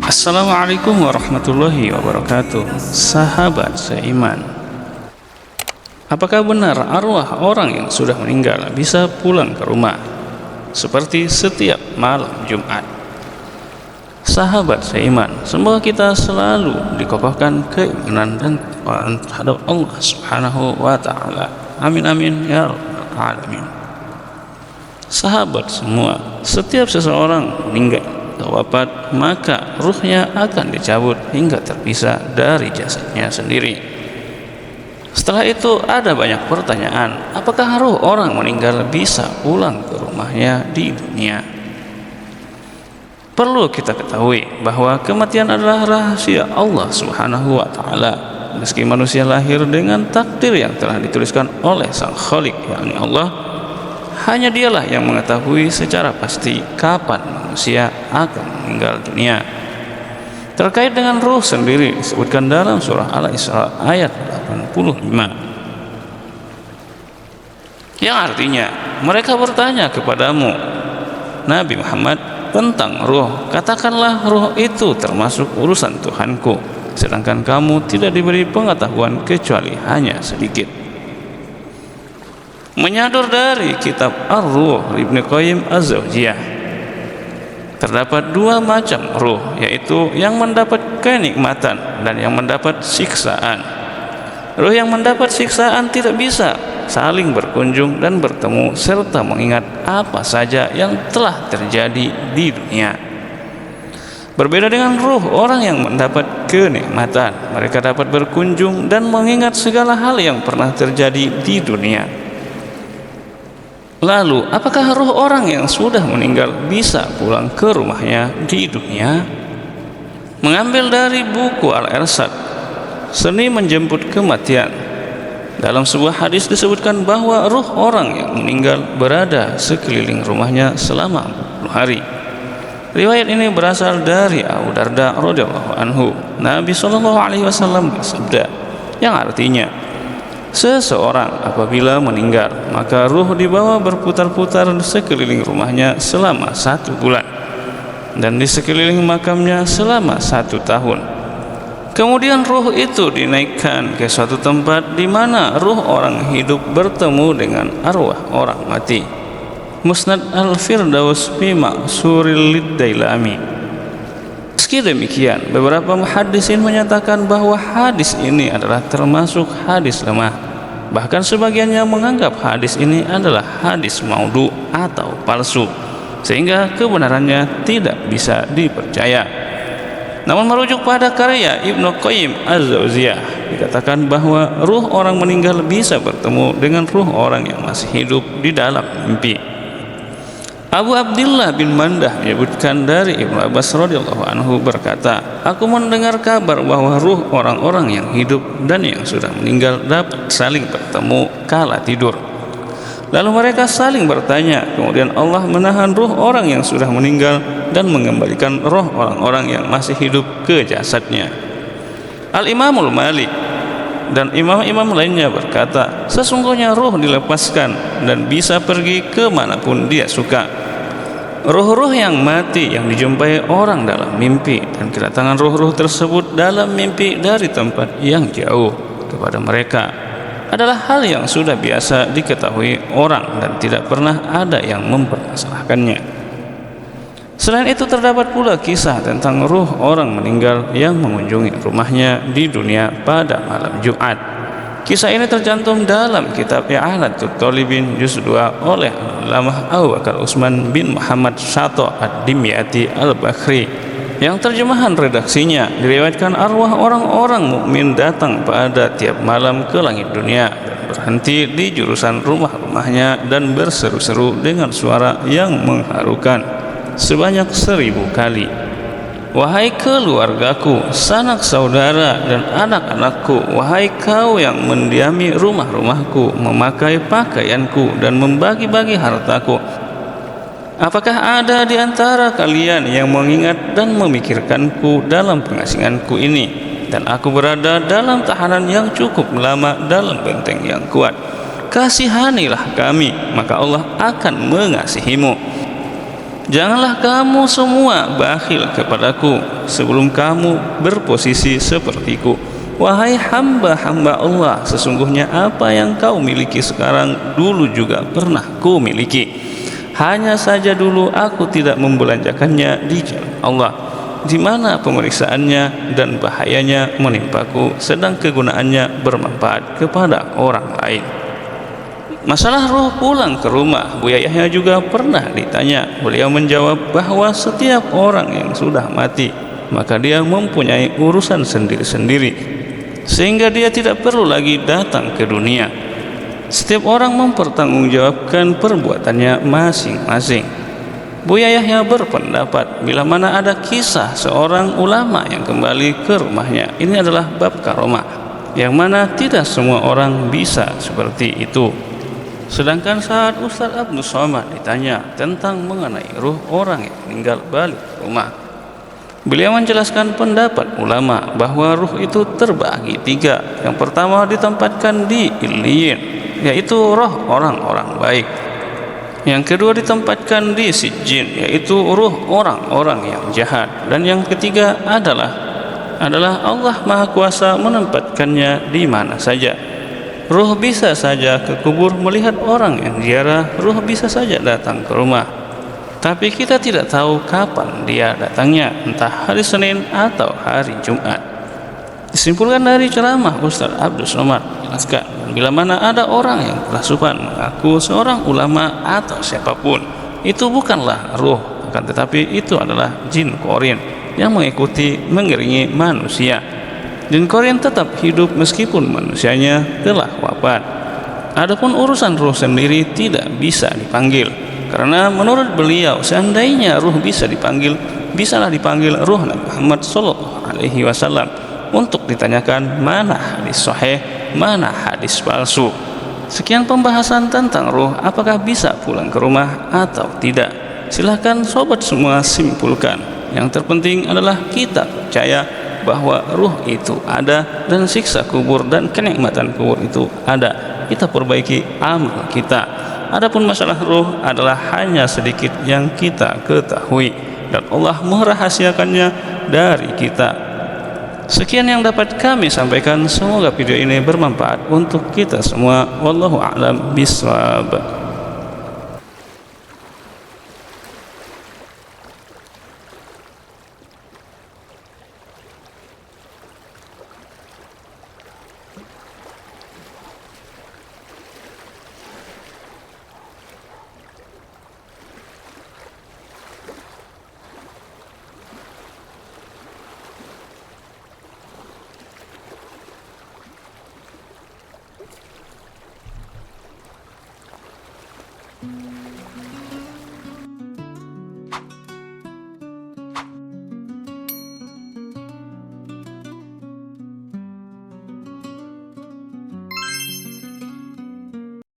Assalamualaikum warahmatullahi wabarakatuh. Sahabat seiman, apakah benar arwah orang yang sudah meninggal bisa pulang ke rumah seperti setiap malam Jumat? Sahabat seiman, semoga kita selalu dikokohkan keimanan dan ketakwaan terhadap Allah Subhanahu wa Ta'ala. Amin amin ya rabbal alamin. Sahabat semua, setiap seseorang meninggal atau wafat, maka ruhnya akan dicabut hingga terpisah dari jasadnya sendiri. Setelah itu ada banyak pertanyaan, apakah ruh orang meninggal bisa pulang ke rumahnya di dunia? Perlu kita ketahui bahwa kematian adalah rahasia Allah Subhanahu wa Ta'ala. Meski manusia lahir dengan takdir yang telah dituliskan oleh Sang Khalik, yakni Allah, hanya Dialah yang mengetahui secara pasti kapan manusia akan meninggal dunia. Terkait dengan ruh sendiri disebutkan dalam surah Al-Isra ayat 85, yang artinya, mereka bertanya kepadamu Nabi Muhammad tentang ruh, katakanlah ruh itu termasuk urusan Tuhanku, sedangkan kamu tidak diberi pengetahuan kecuali hanya sedikit. Menyadur dari kitab Ar-Ruh Ibnu Qayyim Az-Zawjiyah, terdapat dua macam ruh, yaitu yang mendapat kenikmatan dan yang mendapat siksaan. Ruh yang mendapat siksaan tidak bisa saling berkunjung dan bertemu serta mengingat apa saja yang telah terjadi di dunia. Berbeda dengan ruh orang yang mendapat kenikmatan, mereka dapat berkunjung dan mengingat segala hal yang pernah terjadi di dunia. Lalu, apakah ruh orang yang sudah meninggal bisa pulang ke rumahnya di dunia? Mengambil dari buku Al-Irsyad, Seni Menjemput Kematian, dalam sebuah hadis disebutkan bahwa ruh orang yang meninggal berada sekeliling rumahnya selama 40 hari. Riwayat ini berasal dari Abu Darda radhiyallahu anhu. Nabi SAW bersabda, yang artinya, seseorang apabila meninggal, maka ruh dibawa berputar-putar sekeliling rumahnya selama 1 bulan dan di sekeliling makamnya selama 1 tahun. Kemudian ruh itu dinaikkan ke suatu tempat di mana ruh orang hidup bertemu dengan arwah orang mati. Musnad Al-Firdaus fi Ma'suril Lid-Dailami. Meski demikian, beberapa muhaddisin menyatakan bahwa hadis ini adalah termasuk hadis lemah. Bahkan sebagiannya menganggap hadis ini adalah hadis maudhu atau palsu, sehingga kebenarannya tidak bisa dipercaya. Namun merujuk pada karya Ibnu Qayyim Az-Zawjiyah, dikatakan bahwa ruh orang meninggal bisa bertemu dengan ruh orang yang masih hidup di dalam mimpi. Abu Abdillah bin Mandah menyebutkan dari Ibnu Abbas radhiyallahu anhu berkata, aku mendengar kabar bahwa ruh orang-orang yang hidup dan yang sudah meninggal dapat saling bertemu kala tidur. Lalu mereka saling bertanya, kemudian Allah menahan ruh orang yang sudah meninggal dan mengembalikan roh orang-orang yang masih hidup ke jasadnya. Al-Imamul Malik dan imam-imam lainnya berkata, sesungguhnya ruh dilepaskan dan bisa pergi kemanapun dia suka. Ruh-ruh yang mati yang dijumpai orang dalam mimpi dan kedatangan ruh-ruh tersebut dalam mimpi dari tempat yang jauh kepada mereka adalah hal yang sudah biasa diketahui orang dan tidak pernah ada yang mempermasalahkannya. Selain itu terdapat pula kisah tentang ruh orang meninggal yang mengunjungi rumahnya di dunia pada malam Jumat. Kisah ini tercantum dalam kitab I'anatul Talibin juz 2 oleh Allamah Abu Bakar Utsman bin Muhammad Syato Ad-Dimyati Al-Bakhri, yang terjemahan redaksinya diriwayatkan arwah orang-orang mukmin datang pada tiap malam ke langit dunia dan berhenti di jurusan rumah-rumahnya dan berseru-seru dengan suara yang mengharukan sebanyak 1000 kali. Wahai keluargaku, sanak saudara dan anak-anakku, wahai kau yang mendiami rumah-rumahku, memakai pakaianku dan membagi-bagi hartaku, apakah ada di antara kalian yang mengingat dan memikirkanku dalam pengasinganku ini, dan aku berada dalam tahanan yang cukup lama dalam benteng yang kuat? Kasihanilah kami, maka Allah akan mengasihimu. Janganlah kamu semua bakhil kepadaku sebelum kamu berposisi sepertiku. Wahai hamba-hamba Allah, sesungguhnya apa yang kau miliki sekarang dulu juga pernah ku miliki. Hanya saja dulu aku tidak membelanjakannya di jalan Allah, di mana pemeriksaannya dan bahayanya menimpaku, sedang kegunaannya bermanfaat kepada orang lain. Masalah ruh pulang ke rumah, Buya Yahya juga pernah ditanya. Beliau menjawab bahwa setiap orang yang sudah mati, maka dia mempunyai urusan sendiri-sendiri, sehingga dia tidak perlu lagi datang ke dunia. Setiap orang mempertanggungjawabkan perbuatannya masing-masing. Buya Yahya berpendapat, bila mana ada kisah seorang ulama yang kembali ke rumahnya, ini adalah bab karomah, yang mana tidak semua orang bisa seperti itu. Sedangkan saat Ustaz Abdul Somad ditanya tentang mengenai ruh orang yang meninggal balik ke rumah, beliau menjelaskan pendapat ulama bahwa ruh itu terbagi tiga. Yang pertama ditempatkan di Illiyin, yaitu roh orang-orang baik. Yang kedua ditempatkan di Sijjin, yaitu ruh orang-orang yang jahat. Dan yang ketiga adalah Allah Maha Kuasa menempatkannya di mana saja. Ruh bisa saja ke kubur melihat orang yang ziarah, ruh bisa saja datang ke rumah, tapi kita tidak tahu kapan dia datangnya, entah hari Senin atau hari Jumat. Disimpulkan dari ceramah Ustaz Abdul Somad, jelaskan, bila mana ada orang yang kerasukan mengaku seorang ulama atau siapapun, itu bukanlah ruh, akan tetapi itu adalah jin korin yang mengiringi manusia. Jin korin tetap hidup meskipun manusianya telah wafat. Adapun urusan ruh sendiri tidak bisa dipanggil, karena menurut beliau seandainya ruh bisa dipanggil, bisalah dipanggil ruh Nabi Muhammad SAW untuk ditanyakan mana hadis sahih, mana hadis palsu. Sekian pembahasan tentang ruh, apakah bisa pulang ke rumah atau tidak. Silahkan sobat semua simpulkan. Yang terpenting adalah kita percaya bahwa ruh itu ada, dan siksa kubur dan kenikmatan kubur itu ada. Kita perbaiki amal kita. Adapun masalah ruh adalah hanya sedikit yang kita ketahui, dan Allah merahasiakannya dari kita. Sekian yang dapat kami sampaikan. Semoga video ini bermanfaat untuk kita semua. Wallahu a'lam bishawab.